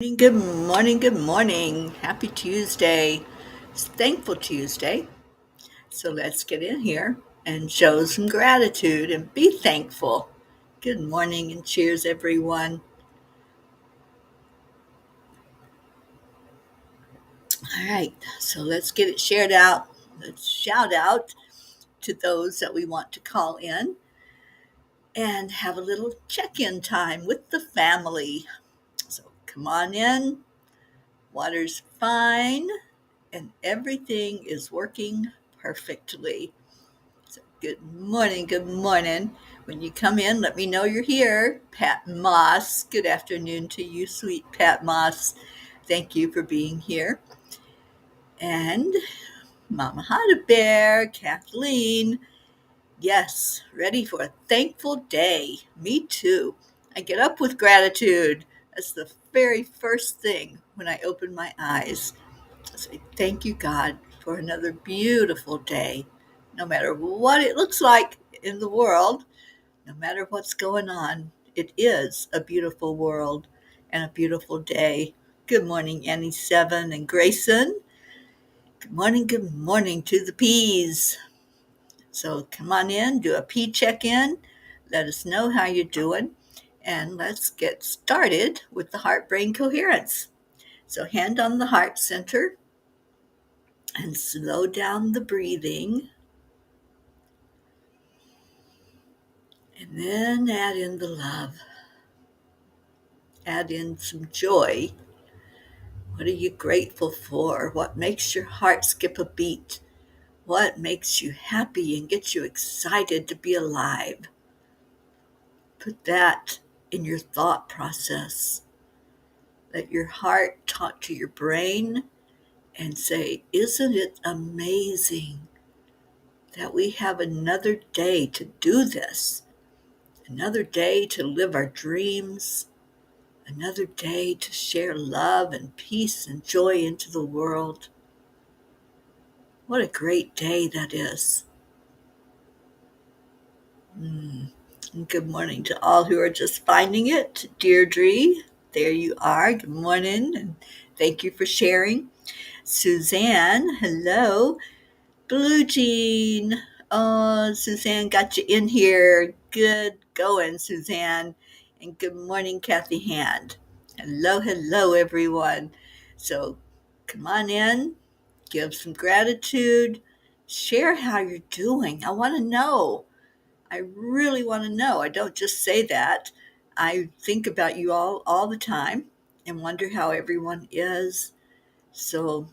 Good morning, good morning. Happy Tuesday. It's Thankful Tuesday. So let's get in here and show some gratitude and be thankful. Good morning and cheers, everyone. All right, so let's get it shared out. Let's shout out to those that we want to call in and have a little check in time with the family. So come on in. Water's fine and everything is working perfectly. So good morning, good morning. When you come in, let me know you're here. Pat Moss, good afternoon to you, sweet Pat Moss. Thank you for being here. And Mama Hada Bear, Kathleen. Yes, ready for a thankful day. Me too. I get up with gratitude. That's the very first thing when I open my eyes. I say, thank you, God, for another beautiful day. No matter what it looks like in the world, no matter what's going on, it is a beautiful world and a beautiful day. Good morning, Annie Seven and Grayson. Good morning to the P's. So come on in, do a P check-in. Let us know how you're doing. And let's get started with the heart-brain coherence. So hand on the heart center and slow down the breathing. And then add in the love. Add in some joy. What are you grateful for? What makes your heart skip a beat? What makes you happy and gets you excited to be alive? Put that in your thought process. Let your heart talk to your brain and say, isn't it amazing that we have another day to do this? Another day to live our dreams, another day to share love and peace and joy into the world. What a great day that is. And good morning to all who are just finding it. Deirdre, there you are. Good morning, and thank you for sharing. Suzanne, hello. Blue Jean, oh, Suzanne got you in here. Good going, Suzanne. And good morning, Kathy Hand. Hello, hello, everyone. So come on in, give some gratitude, share how you're doing. I want to know. I really want to know. I don't just say that. I think about you all the time and wonder how everyone is. So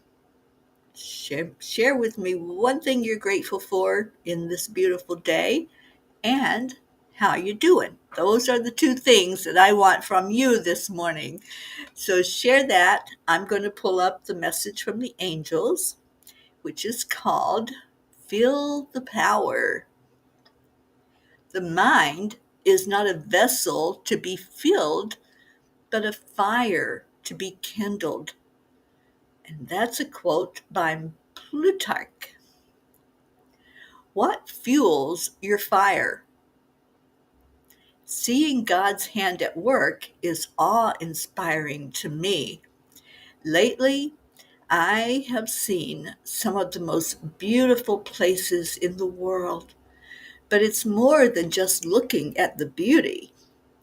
share with me one thing you're grateful for in this beautiful day and how you doing. Those are the two things that I want from you this morning. So share that. I'm going to pull up the message from the angels, which is called Feel the Power. The mind is not a vessel to be filled, but a fire to be kindled. And that's a quote by Plutarch. What fuels your fire? Seeing God's hand at work is awe-inspiring to me. Lately, I have seen some of the most beautiful places in the world, but it's more than just looking at the beauty.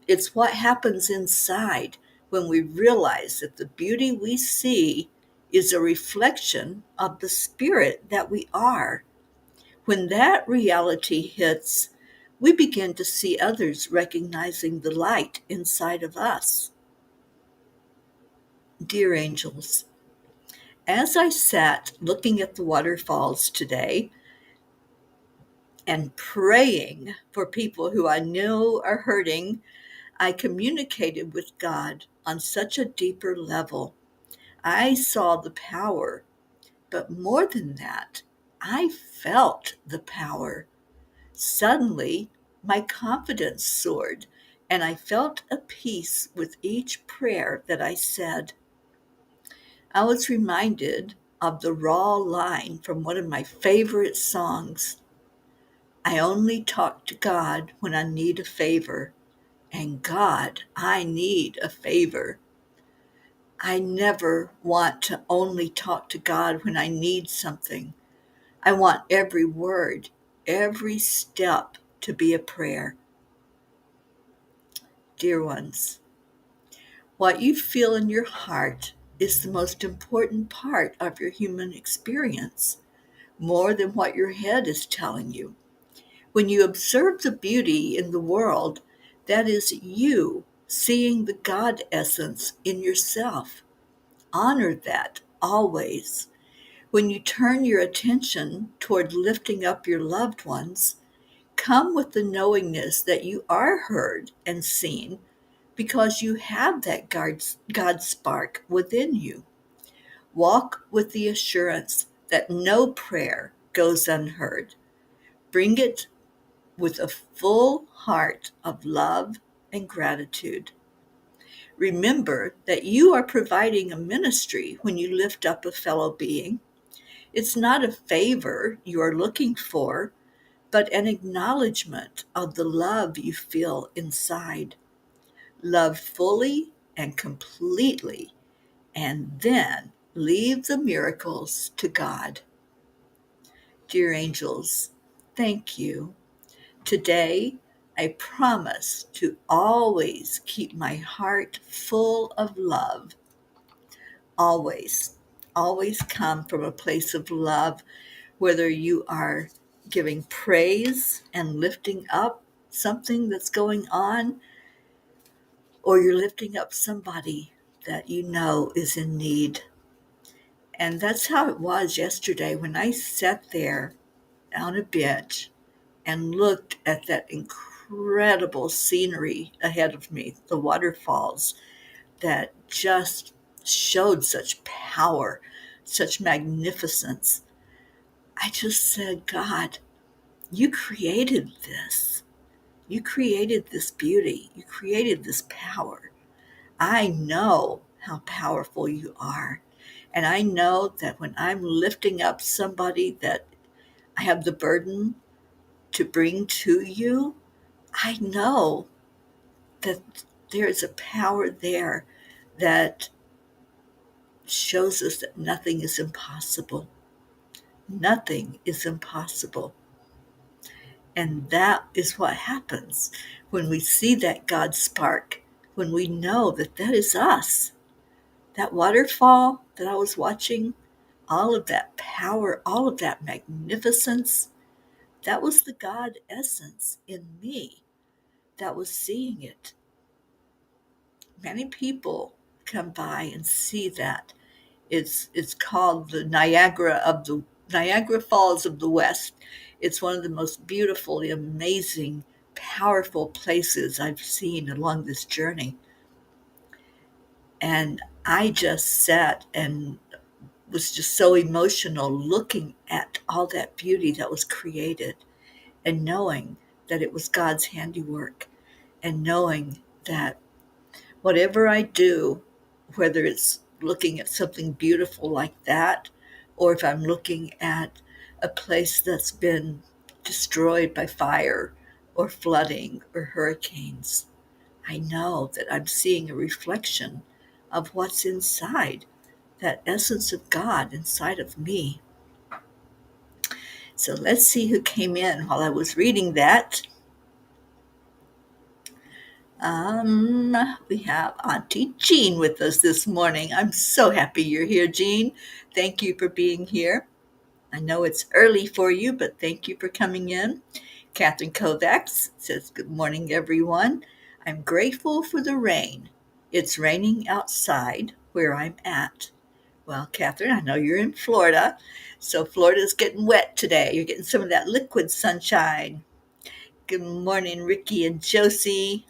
It's what happens inside when we realize that the beauty we see is a reflection of the spirit that we are. When that reality hits, we begin to see others recognizing the light inside of us. Dear angels, as I sat looking at the waterfalls today and praying for people who I know are hurting, I communicated with God on such a deeper level. I saw the power, but more than that, I felt the power. Suddenly, my confidence soared, and I felt a peace with each prayer that I said. I was reminded of the raw line from one of my favorite songs. I only talk to God when I need a favor, and God, I need a favor. I never want to only talk to God when I need something. I want every word, every step to be a prayer. Dear ones, what you feel in your heart is the most important part of your human experience, more than what your head is telling you. When you observe the beauty in the world, that is you seeing the God essence in yourself. Honor that always. When you turn your attention toward lifting up your loved ones, come with the knowingness that you are heard and seen because you have that God spark within you. Walk with the assurance that no prayer goes unheard. Bring it with a full heart of love and gratitude. Remember that you are providing a ministry when you lift up a fellow being. It's not a favor you are looking for, but an acknowledgement of the love you feel inside. Love fully and completely, and then leave the miracles to God. Dear angels, thank you. Today, I promise to always keep my heart full of love. Always, always come from a place of love, whether you are giving praise and lifting up something that's going on, or you're lifting up somebody that you know is in need. And that's how it was yesterday when I sat there on a bench and looked at that incredible scenery ahead of me, the waterfalls that just showed such power, such magnificence. I just said, God, you created this. You created this beauty. You created this power. I know how powerful you are. And I know that when I'm lifting up somebody that I have the burden to bring to you, I know that there is a power there that shows us that nothing is impossible. Nothing is impossible. And that is what happens when we see that God spark, when we know that that is us. That waterfall that I was watching, all of that power, all of that magnificence, that was the God essence in me that was seeing it. Many people come by and see that. It's called the Niagara Falls of the West. It's one of the most beautifully amazing, powerful places I've seen along this journey. And I just sat and was just so emotional looking at all that beauty that was created and knowing that it was God's handiwork and knowing that whatever I do, whether it's looking at something beautiful like that, or if I'm looking at a place that's been destroyed by fire or flooding or hurricanes, I know that I'm seeing a reflection of what's inside, that essence of God inside of me. So let's see who came in while I was reading that. We have Auntie Jean with us this morning. I'm so happy you're here, Jean. Thank you for being here. I know it's early for you, but thank you for coming in. Catherine Kovacs says, good morning, everyone. I'm grateful for the rain. It's raining outside where I'm at. Well, Catherine, I know you're in Florida, so Florida's getting wet today. You're getting some of that liquid sunshine. Good morning, Ricky and Josie.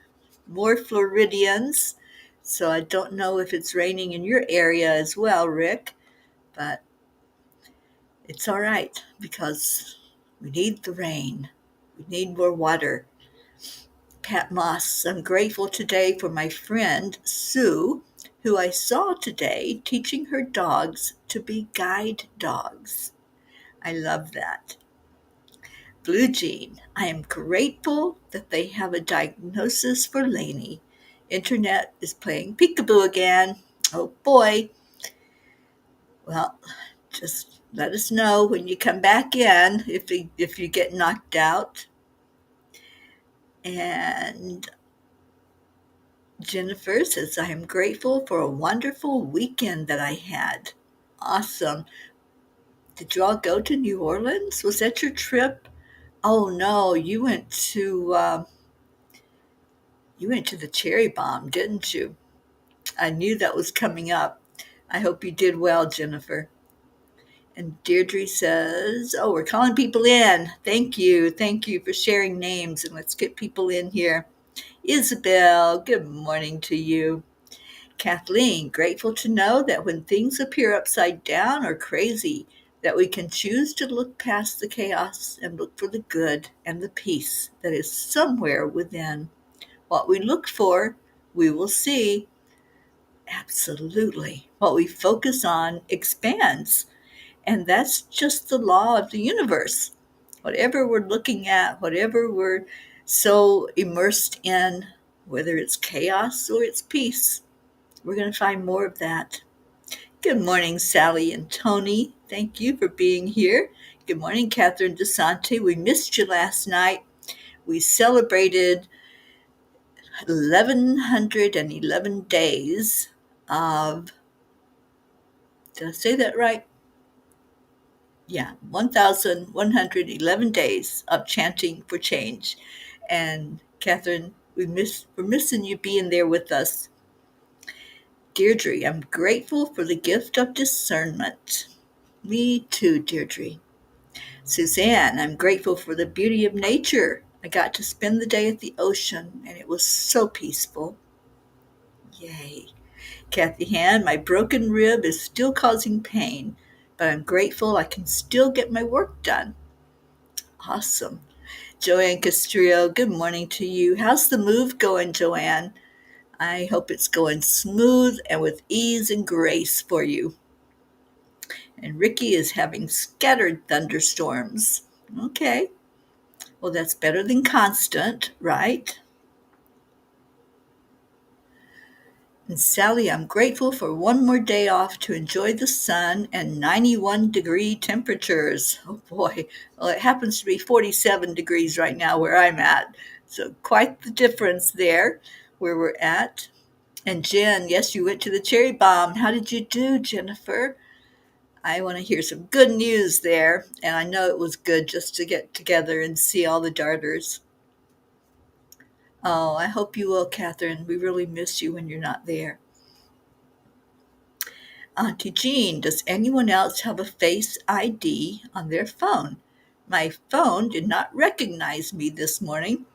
More Floridians. So I don't know if it's raining in your area as well, Rick, but it's all right because we need the rain. We need more water. Pat Moss, I'm grateful today for my friend Sue, who I saw today teaching her dogs to be guide dogs. I love that. Blue Jean, I am grateful that they have a diagnosis for Lainey. Internet is playing peekaboo again. Oh boy. Well, just let us know when you come back in if you get knocked out. And Jennifer says, I am grateful for a wonderful weekend that I had. Awesome. Did you all go to New Orleans? Was that your trip? Oh no, you went to the Cherry Bomb, didn't you? I knew that was coming up. I hope you did well, Jennifer. And Deirdre says, oh, we're calling people in. Thank you. Thank you for sharing names. And let's get people in here. Isabel, good morning to you. Kathleen, grateful to know that when things appear upside down or crazy, that we can choose to look past the chaos and look for the good and the peace that is somewhere within. What we look for, we will see. Absolutely. What we focus on expands. And that's just the law of the universe. Whatever we're looking at, whatever we're so immersed in, whether it's chaos or it's peace, we're going to find more of that. Good morning, Sally and Tony. Thank you for being here. Good morning, Catherine DeSanti. We missed you last night. We celebrated 1,111 days of, did I say that right? Yeah, 1,111 days of chanting for change. And Catherine, we're missing you being there with us. Deirdre, I'm grateful for the gift of discernment. Me too, Deirdre. Suzanne, I'm grateful for the beauty of nature. I got to spend the day at the ocean, and it was so peaceful. Yay. Kathy Han, my broken rib is still causing pain, but I'm grateful I can still get my work done. Awesome. Joanne Castrillo, good morning to you. How's the move going, Joanne? I hope it's going smooth and with ease and grace for you. And Ricky is having scattered thunderstorms. Okay. Well, that's better than constant, right? And Sally, I'm grateful for one more day off to enjoy the sun and 91-degree temperatures. Oh boy. Well, it happens to be 47 degrees right now where I'm at. So quite the difference there where we're at. And Jen, yes, you went to the Cherry Bomb. How did you do, Jennifer? I want to hear some good news there. And I know it was good just to get together and see all the darters. Oh, I hope you will, Catherine. We really miss you when you're not there. Auntie Jean, does anyone else have a Face ID on their phone? My phone did not recognize me this morning.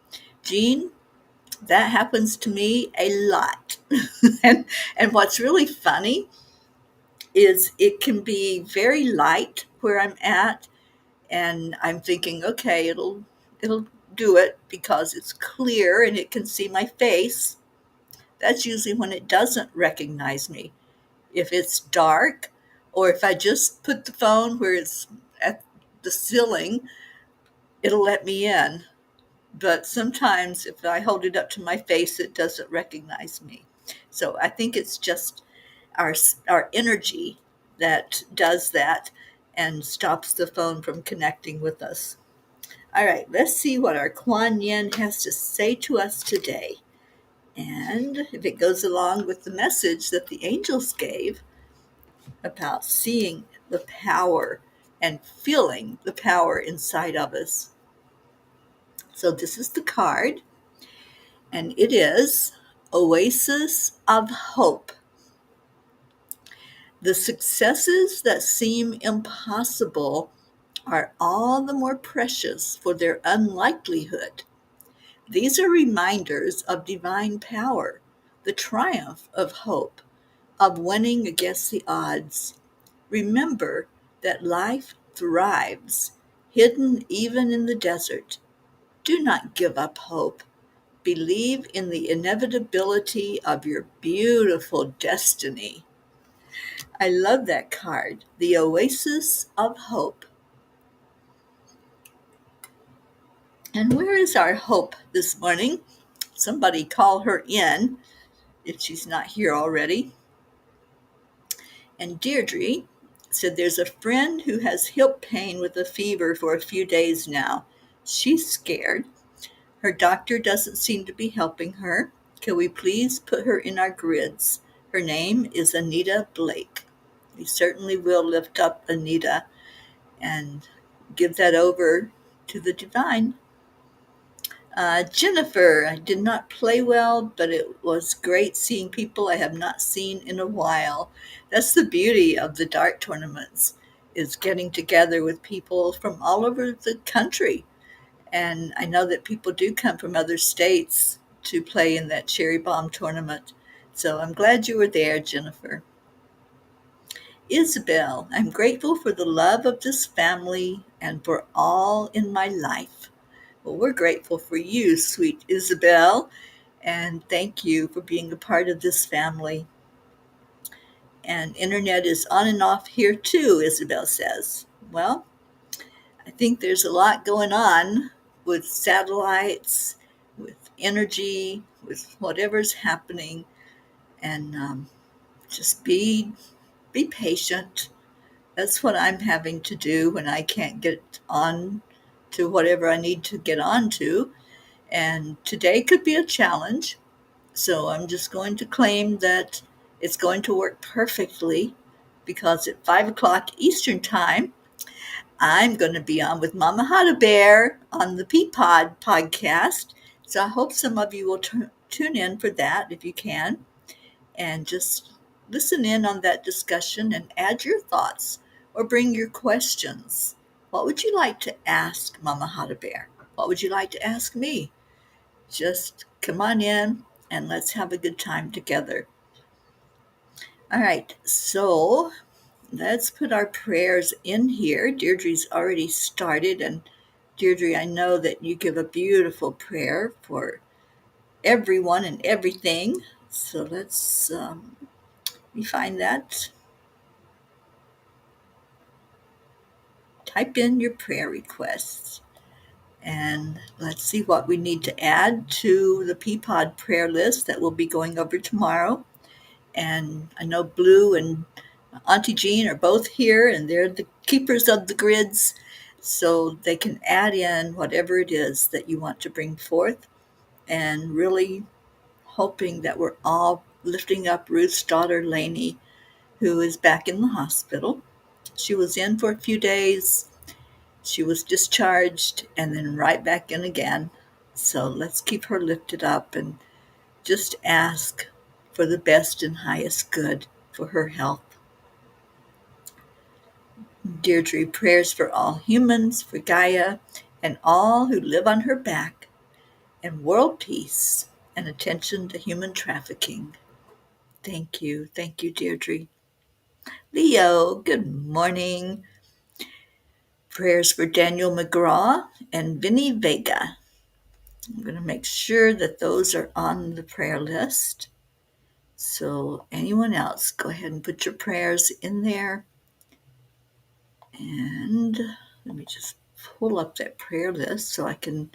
Jean, that happens to me a lot. and what's really funny is it can be very light where I'm at, and I'm thinking, okay, it'll do it because it's clear and it can see my face. That's usually when it doesn't recognize me. If it's dark, or if I just put the phone where it's at the ceiling, it'll let me in. But sometimes if I hold it up to my face, it doesn't recognize me. So I think it's just our energy that does that and stops the phone from connecting with us. All right, let's see what our Kuan Yin has to say to us today. And if it goes along with the message that the angels gave about seeing the power and feeling the power inside of us. So this is the card, and it is Oasis of Hope. The successes that seem impossible are all the more precious for their unlikelihood. These are reminders of divine power, the triumph of hope, of winning against the odds. Remember that life thrives, hidden even in the desert. Do not give up hope. Believe in the inevitability of your beautiful destiny. I love that card, the Oasis of Hope. And where is our hope this morning? Somebody call her in if she's not here already. And Deirdre said there's a friend who has hip pain with a fever for a few days now. She's scared. Her doctor doesn't seem to be helping her. Can we please put her in our grids? Her name is Anita Blake. We certainly will lift up Anita and give that over to the divine. Jennifer, I did not play well, but it was great seeing people I have not seen in a while. That's the beauty of the dart tournaments, is getting together with people from all over the country. And I know that people do come from other states to play in that cherry bomb tournament. So I'm glad you were there, Jennifer. Isabel, I'm grateful for the love of this family and for all in my life. Well, we're grateful for you, sweet Isabel, and thank you for being a part of this family. And internet is on and off here too, Isabel says. Well, I think there's a lot going on with satellites, with energy, with whatever's happening, and just be patient. That's what I'm having to do when I can't get on to whatever I need to get on to. And today could be a challenge. So I'm just going to claim that it's going to work perfectly because at 5 o'clock Eastern Time, I'm going to be on with Mama Hada Bear on the Peapod podcast. So I hope some of you will tune in for that if you can and just listen in on that discussion and add your thoughts or bring your questions. What would you like to ask Mama Hada Bear? What would you like to ask me? Just come on in and let's have a good time together. All right, so let's put our prayers in here. Deirdre's already started, and Deirdre, I know that you give a beautiful prayer for everyone and everything. So let's we find that. Type in your prayer requests. And let's see what we need to add to the Peapod prayer list that we'll be going over tomorrow. And I know Blue and Auntie Jean are both here, and they're the keepers of the grids, so they can add in whatever it is that you want to bring forth, and really hoping that we're all lifting up Ruth's daughter, Lainey, who is back in the hospital. She was in for a few days. She was discharged and then right back in again. So let's keep her lifted up and just ask for the best and highest good for her health. Deirdre prayers for all humans, for Gaia, and all who live on her back, and world peace and attention to human trafficking. Thank you. Thank you, Deirdre. Leo, good morning. Prayers for Daniel McGraw and Vinny Vega. I'm going to make sure that those are on the prayer list. So anyone else, go ahead and put your prayers in there. And let me just pull up that prayer list so I can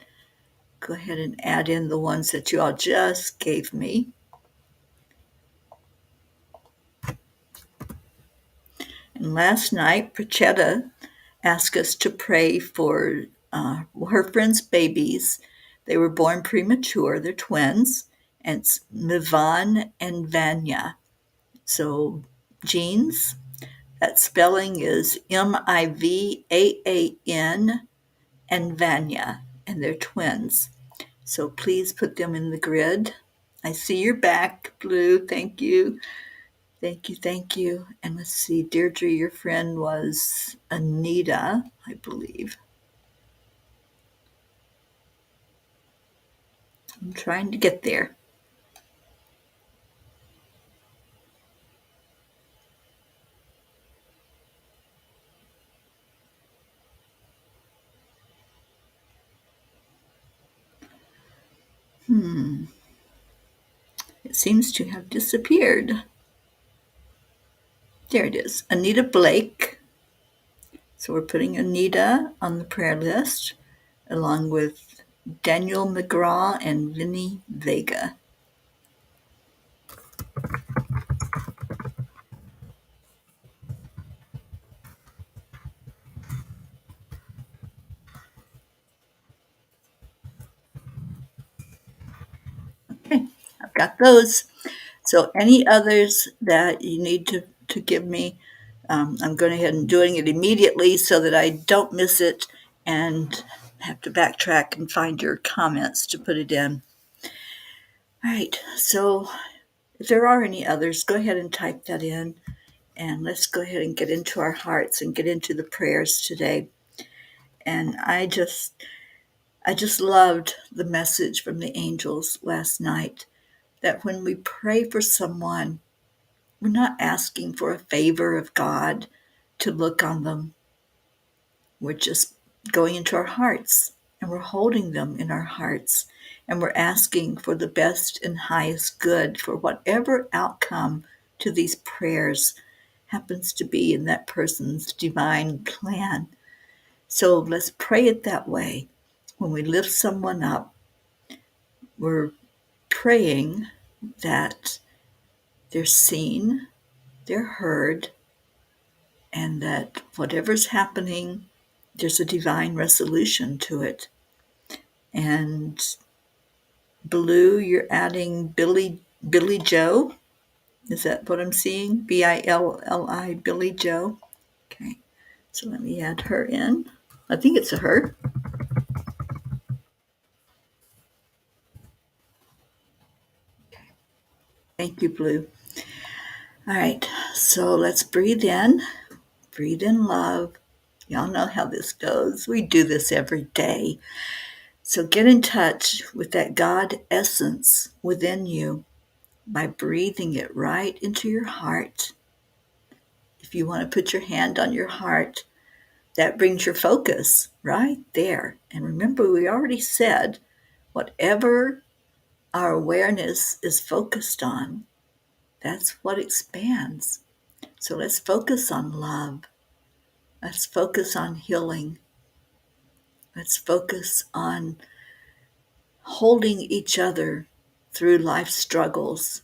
go ahead and add in the ones that you all just gave me. And last night, Prachetta asked us to pray for her friend's babies. They were born premature. They're twins. And it's Mivan and Vanya. So genes, that spelling is Mivan and Vanya. And they're twins. So please put them in the grid. I see you're back, Blue. Thank you. Thank you, thank you. And let's see, Deirdre, your friend was Anita, I believe. I'm trying to get there. It seems to have disappeared. There it is, Anita Blake. So we're putting Anita on the prayer list, along with Daniel McGraw and Vinny Vega. got those. So any others that you need to give me, I'm going ahead and doing it immediately so that I don't miss it and have to backtrack and find your comments to put it in. All right, so if there are any others, go ahead and type that in, and let's go ahead and get into our hearts and get into the prayers today. And I just loved the message from the angels last night, that when we pray for someone, we're not asking for a favor of God to look on them. We're just going into our hearts, and we're holding them in our hearts, and we're asking for the best and highest good for whatever outcome to these prayers happens to be in that person's divine plan. So let's pray it that way. When we lift someone up, we're praying that they're seen, they're heard, and that whatever's happening, there's a divine resolution to it. And Blue, you're adding Billy Joe. Is that what I'm seeing? Billi, Billy Joe. Okay, so let me add her in. I think it's a her. Thank you, Blue. All right, so let's breathe in. Breathe in love. Y'all know how this goes. We do this every day. So get in touch with that God essence within you by breathing it right into your heart. If you want to put your hand on your heart, that brings your focus right there. And remember, we already said whatever our awareness is focused on, that's what expands. So let's focus on love. Let's focus on healing. Let's focus on holding each other through life's struggles,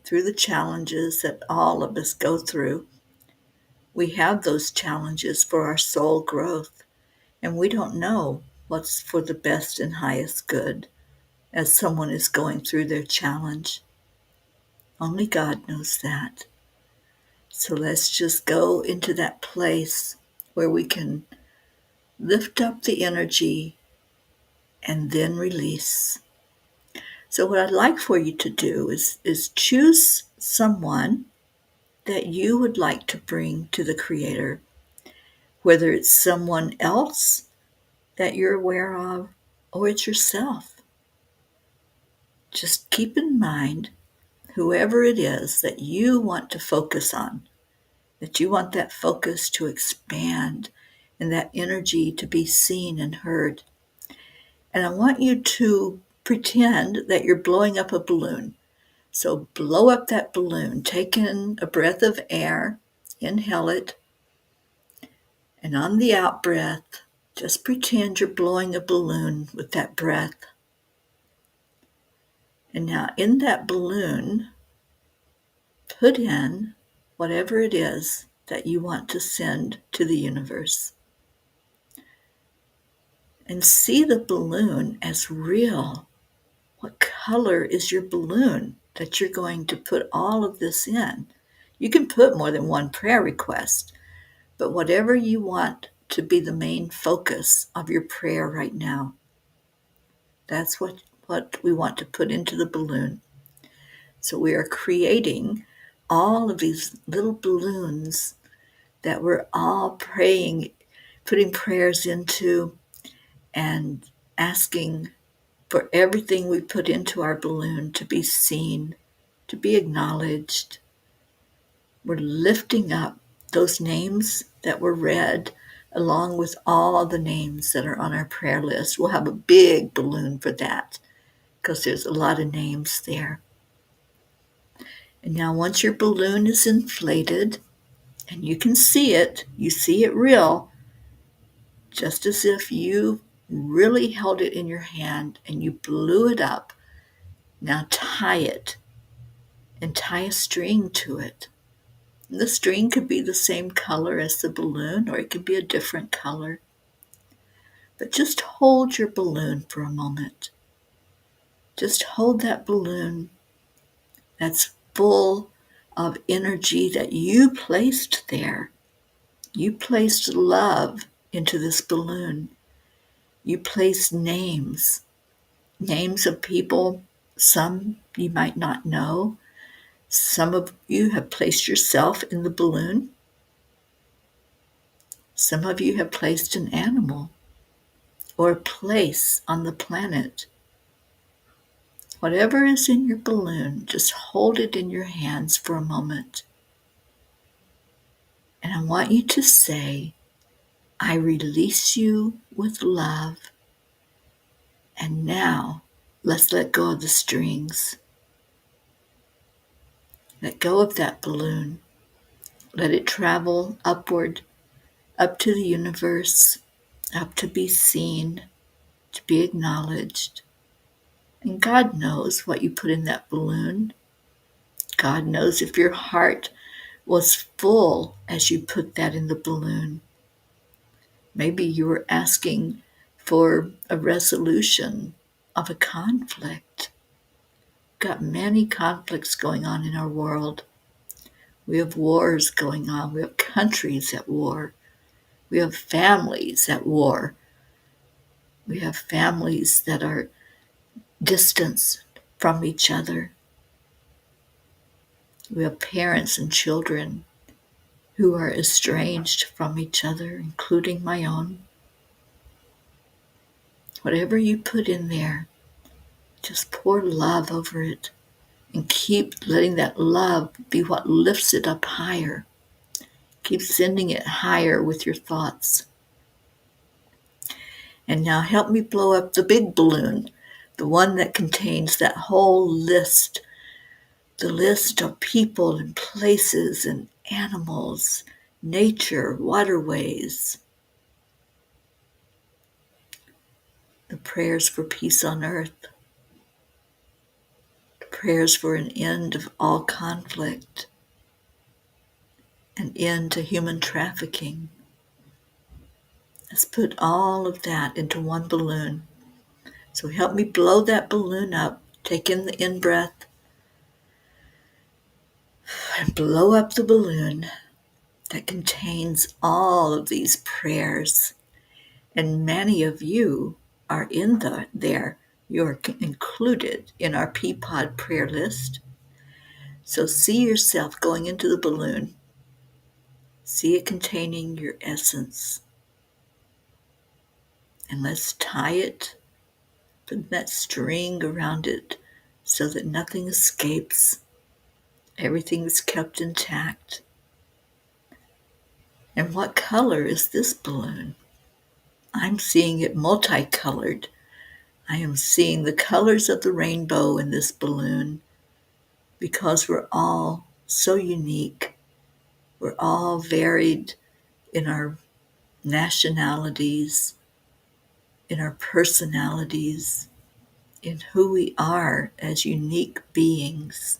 through the challenges that all of us go through. We have those challenges for our soul growth, and we don't know what's for the best and highest good as someone is going through their challenge. Only God knows that. So let's just go into that place where we can lift up the energy and then release. So what I'd like for you to do is choose someone that you would like to bring to the Creator, whether it's someone else that you're aware of or it's yourself. Just keep in mind whoever it is that you want to focus on, that you want that focus to expand and that energy to be seen and heard. And I want you to pretend that you're blowing up a balloon. So blow up that balloon, take in a breath of air, inhale it, and on the out breath, just pretend you're blowing a balloon with that breath. And now in that balloon, put in whatever it is that you want to send to the universe. And see the balloon as real. What color is your balloon that you're going to put all of this in? You can put more than one prayer request, but whatever you want to be the main focus of your prayer right now, that's what we want to put into the balloon. So we are creating all of these little balloons that we're all praying, putting prayers into, and asking for everything we put into our balloon to be seen, to be acknowledged. We're lifting up those names that were read along with all the names that are on our prayer list. We'll have a big balloon for that because there's a lot of names there. And now once your balloon is inflated and you can see it, you see it real, just as if you really held it in your hand and you blew it up. Now tie it and tie a string to it. And the string could be the same color as the balloon, or it could be a different color. But just hold your balloon for a moment. Just hold that balloon that's full of energy that you placed there. You placed love into this balloon. You placed names of people. Some you might not know. Some of you have placed yourself in the balloon. Some of you have placed an animal or a place on the planet. Whatever is in your balloon, just hold it in your hands for a moment. And I want you to say, I release you with love. And now, let's let go of the strings. Let go of that balloon. Let it travel upward, up to the universe, up to be seen, to be acknowledged. And God knows what you put in that balloon. God knows if your heart was full as you put that in the balloon. Maybe you were asking for a resolution of a conflict. We've got many conflicts going on in our world. We have wars going on. We have countries at war. We have families at war. We have families that are distanced from each other. We have parents and children who are estranged from each other, including my own. Whatever you put in there, just pour love over it and keep letting that love be what lifts it up higher. Keep sending it higher with your thoughts. And now help me blow up the big balloon, the one that contains that whole list, the list of people and places and animals, nature, waterways, the prayers for peace on earth, the prayers for an end of all conflict, an end to human trafficking. Let's put all of that into one balloon. So help me blow that balloon up. Take in the in-breath and blow up the balloon that contains all of these prayers. And many of you are in there. You're included in our Peapod prayer list. So see yourself going into the balloon. See it containing your essence. And let's tie it, put that string around it so that nothing escapes. Everything is kept intact. And what color is this balloon? I'm seeing it multicolored. I am seeing the colors of the rainbow in this balloon because we're all so unique. We're all varied in our nationalities, in our personalities, in who we are as unique beings,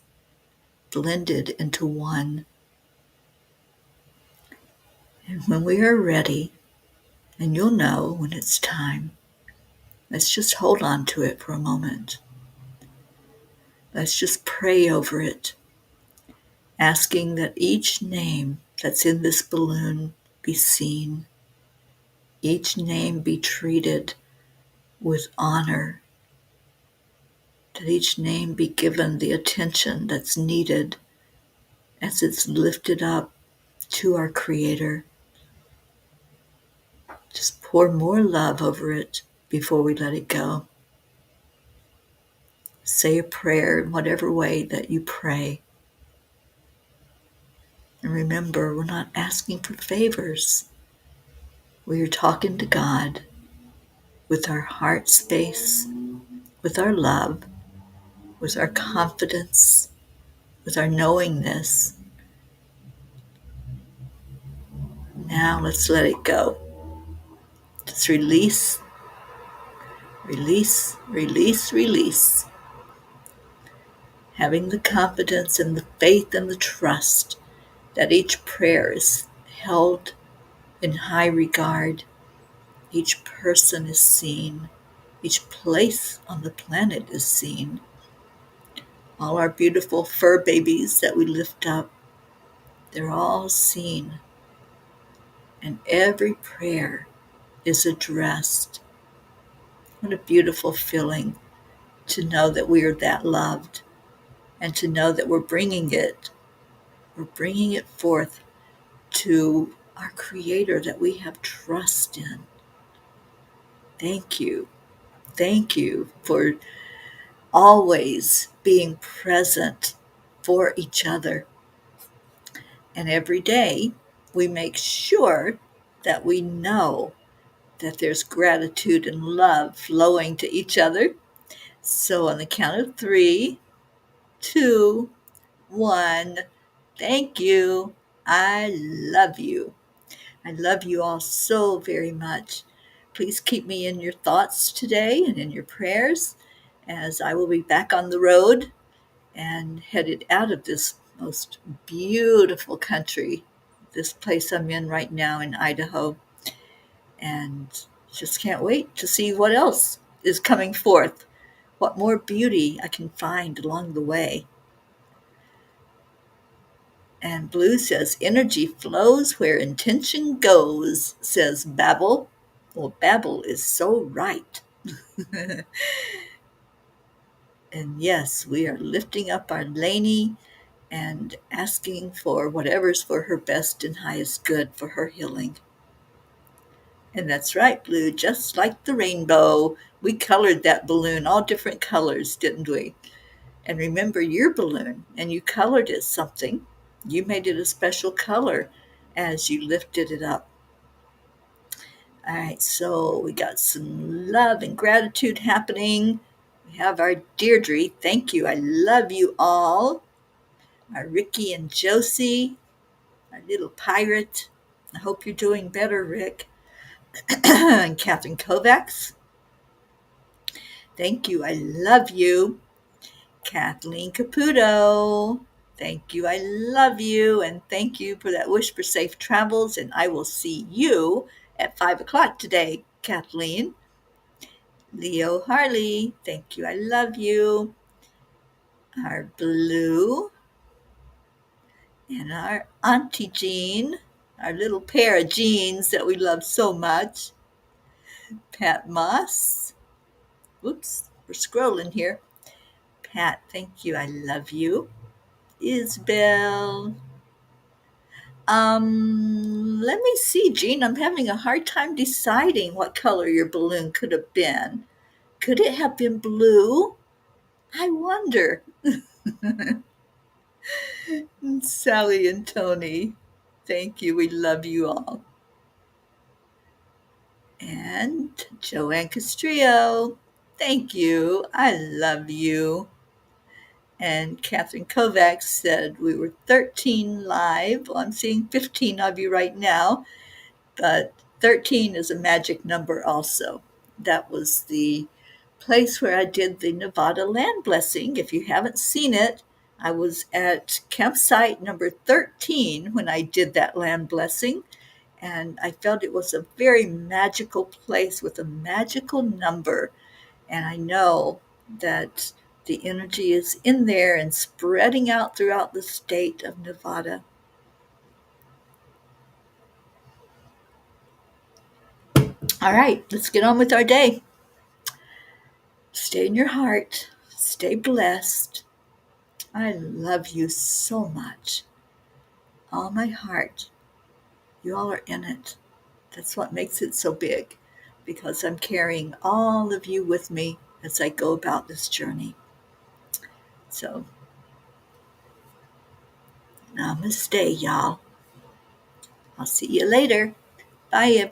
blended into one. And when we are ready, and you'll know when it's time, let's just hold on to it for a moment. Let's just pray over it, asking that each name that's in this balloon be seen, each name be treated with honor, that each name be given the attention that's needed as it's lifted up to our Creator. Just pour more love over it before we let it go. Say a prayer in whatever way that you pray. And remember, we're not asking for favors. We are talking to God with our heart space, with our love, with our confidence, with our knowingness. Now let's let it go. Just release, release, release, release. Having the confidence and the faith and the trust that each prayer is held in high regard. Each person is seen. Each place on the planet is seen. All our beautiful fur babies that we lift up, they're all seen. And every prayer is addressed. What a beautiful feeling to know that we are that loved and to know that we're bringing it. We're bringing it forth to our Creator that we have trust in. Thank you. Thank you for always being present for each other. And every day we make sure that we know that there's gratitude and love flowing to each other. So on the count of 3, 2, 1, thank you. I love you. I love you all so very much. Please keep me in your thoughts today and in your prayers as I will be back on the road and headed out of this most beautiful country, this place I'm in right now in Idaho. And just can't wait to see what else is coming forth, what more beauty I can find along the way. And Blue says, energy flows where intention goes, says Babel. Well, Babel is so right. And yes, we are lifting up our Lainey and asking for whatever's for her best and highest good for her healing. And that's right, Blue, just like the rainbow. We colored that balloon all different colors, didn't we? And remember your balloon, and you colored it something. You made it a special color as you lifted it up. All right, so we got some love and gratitude happening. We have our Deirdre. Thank you. I love you all. Our Ricky and Josie, our little pirate. I hope you're doing better, Rick. And Catherine Kovacs. Thank you. I love you. Kathleen Caputo. Thank you. I love you. And thank you for that wish for safe travels. And I will see you at 5 o'clock today, Kathleen. Leo Harley. Thank you. I love you. Our Blue. And our Auntie Jean. Our little pair of jeans that we love so much. Pat Moss. Whoops, we're scrolling here. Pat, thank you. I love you. Isabel. Let me see, Jean. I'm having a hard time deciding what color your balloon could have been. Could it have been blue? I wonder. Sally and Tony, thank you. We love you all. And Joanne Castrillo, thank you. I love you. And Catherine Kovacs said we were 13 live. Well, I'm seeing 15 of you right now, but 13 is a magic number also. That was the place where I did the Nevada land blessing. If you haven't seen it, I was at campsite number 13 when I did that land blessing. And I felt it was a very magical place with a magical number. And I know that the energy is in there and spreading out throughout the state of Nevada. All right, let's get on with our day. Stay in your heart. Stay blessed. I love you so much. All my heart. You all are in it. That's what makes it so big, because I'm carrying all of you with me as I go about this journey. So, namaste, y'all. I'll see you later. Bye, everyone.